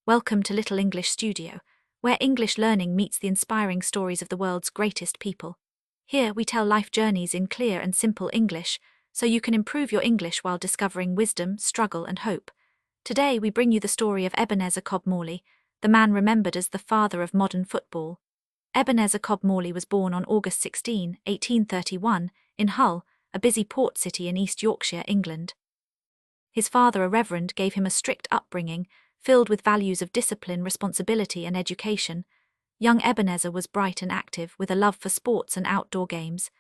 Welcome to Little English Studio, where English learning meets the inspiring stories of the world's greatest people. Here we tell life journeys in clear and simple English, so you can improve your English while discovering wisdom, struggle, and hope. Today we bring you the story of Ebenezer Cobb Morley, the man remembered as the father of modern football. Ebenezer Cobb Morley was born on August 16, 1831, in Hull, a busy port city in East Yorkshire, England. His father, a reverend, gave him a strict upbringing, filled with values of discipline, responsibility, and education. Young Ebenezer was bright and active, with a love for sports and outdoor games.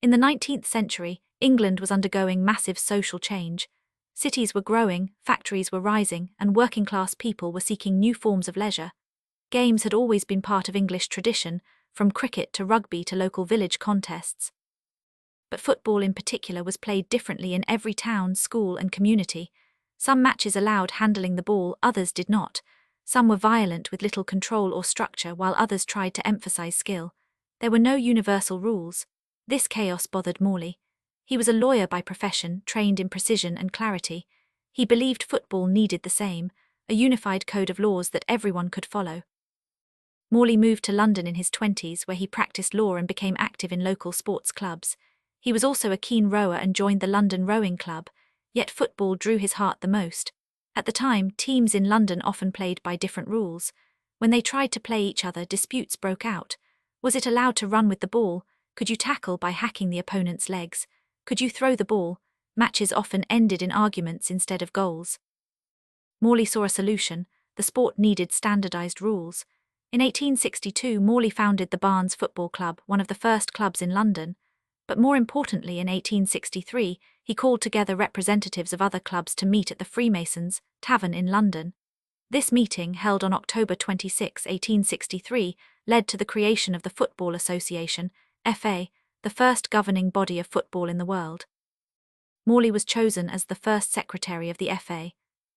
In the 19th century, England was undergoing massive social change. Cities were growing, factories were rising, and working-class people were seeking new forms of leisure. Games had always been part of English tradition, from cricket to rugby to local village contests. But football in particular was played differently in every town, school, and community. Some matches allowed handling the ball, others did not. Some were violent with little control or structure, while others tried to emphasize skill. There were no universal rules. This chaos bothered Morley. He was a lawyer by profession, trained in precision and clarity. He believed football needed the same, a unified code of laws that everyone could follow. Morley moved to London in his 20s, where he practiced law and became active in local sports clubs. He was also a keen rower and joined the London Rowing Club, yet football drew his heart the most. At the time, teams in London often played by different rules. When they tried to play each other, disputes broke out. Was it allowed to run with the ball? Could you tackle by hacking the opponent's legs? Could you throw the ball? Matches often ended in arguments instead of goals. Morley saw a solution. The sport needed standardized rules. In 1862, Morley founded the Barnes Football Club, one of the first clubs in London. But more importantly, in 1863, he called together representatives of other clubs to meet at the Freemasons' Tavern in London. This meeting, held on October 26, 1863, led to the creation of the Football Association, FA, the first governing body of football in the world. Morley was chosen as the first secretary of the FA.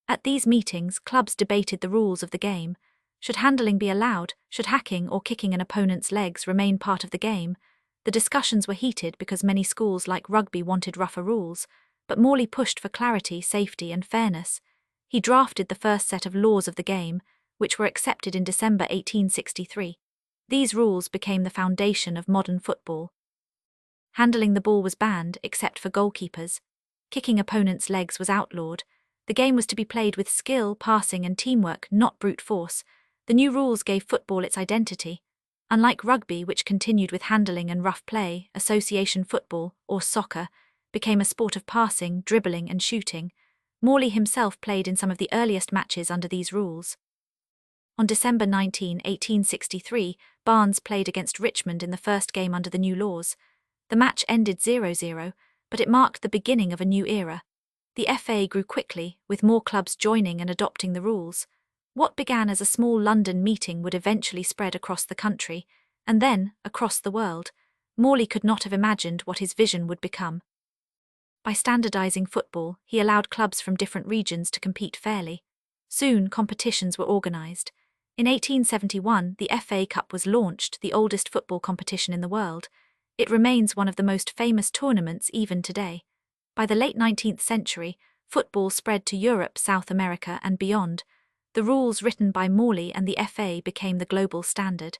At these meetings, clubs debated the rules of the game. Should handling be allowed? Should hacking or kicking an opponent's legs remain part of the game? The discussions were heated because many schools like rugby wanted rougher rules, but Morley pushed for clarity, safety, and fairness. He drafted the first set of laws of the game, which were accepted in December 1863. These rules became the foundation of modern football. Handling the ball was banned, except for goalkeepers. Kicking opponents' legs was outlawed. The game was to be played with skill, passing, and teamwork, not brute force. The new rules gave football its identity. Unlike rugby, which continued with handling and rough play, association football, or soccer, became a sport of passing, dribbling, and shooting. Morley himself played in some of the earliest matches under these rules. On December 19, 1863, Barnes played against Richmond in the first game under the new laws. The match ended 0-0, but it marked the beginning of a new era. The FA grew quickly, with more clubs joining and adopting the rules. What began as a small London meeting would eventually spread across the country, and then across the world. Morley could not have imagined what his vision would become. By standardizing football, he allowed clubs from different regions to compete fairly. Soon, competitions were organized. In 1871, the FA Cup was launched, the oldest football competition in the world. It remains one of the most famous tournaments even today. By the late 19th century, football spread to Europe, South America, and beyond. The rules written by Morley and the FA became the global standard.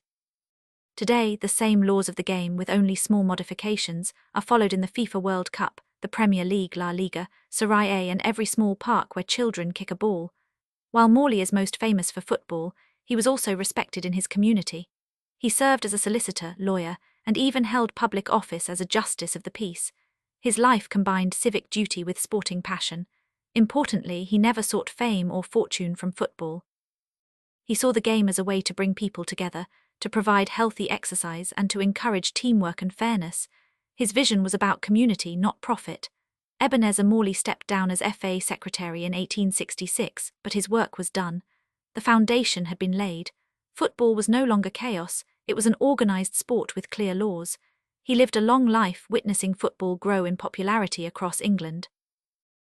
Today, the same laws of the game, with only small modifications, are followed in the FIFA World Cup, the Premier League, La Liga, Serie A, and every small park where children kick a ball. While Morley is most famous for football, he was also respected in his community. He served as a solicitor, lawyer, and even held public office as a justice of the peace. His life combined civic duty with sporting passion. Importantly, he never sought fame or fortune from football. He saw the game as a way to bring people together, to provide healthy exercise, and to encourage teamwork and fairness. His vision was about community, not profit. Ebenezer Morley stepped down as FA secretary in 1866, but his work was done. The foundation had been laid. Football was no longer chaos, it was an organized sport with clear laws. He lived a long life witnessing football grow in popularity across England.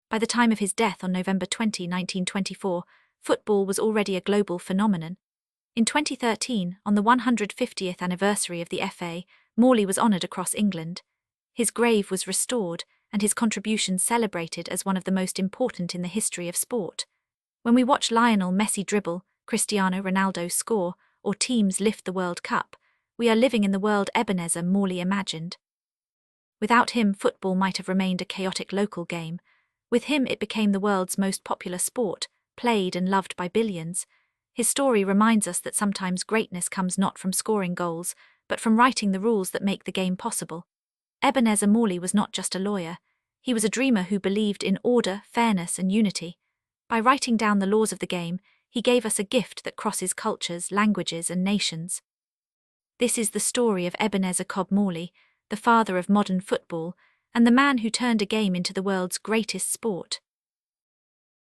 By the time of his death on November 20, 1924, football was already a global phenomenon. In 2013, on the 150th anniversary of the FA, Morley was honoured across England. His grave was restored, and his contributions celebrated as one of the most important in the history of sport. When we watch Lionel Messi dribble, Cristiano Ronaldo score, or teams lift the World Cup, we are living in the world Ebenezer Morley imagined. Without him, football might have remained a chaotic local game. With him, it became the world's most popular sport, played and loved by billions. His story reminds us that sometimes greatness comes not from scoring goals, but from writing the rules that make the game possible. Ebenezer Morley was not just a lawyer. He was a dreamer who believed in order, fairness, and unity. By writing down the laws of the game, he gave us a gift that crosses cultures, languages, and nations. This is the story of Ebenezer Cobb Morley, the father of modern football, and the man who turned a game into the world's greatest sport.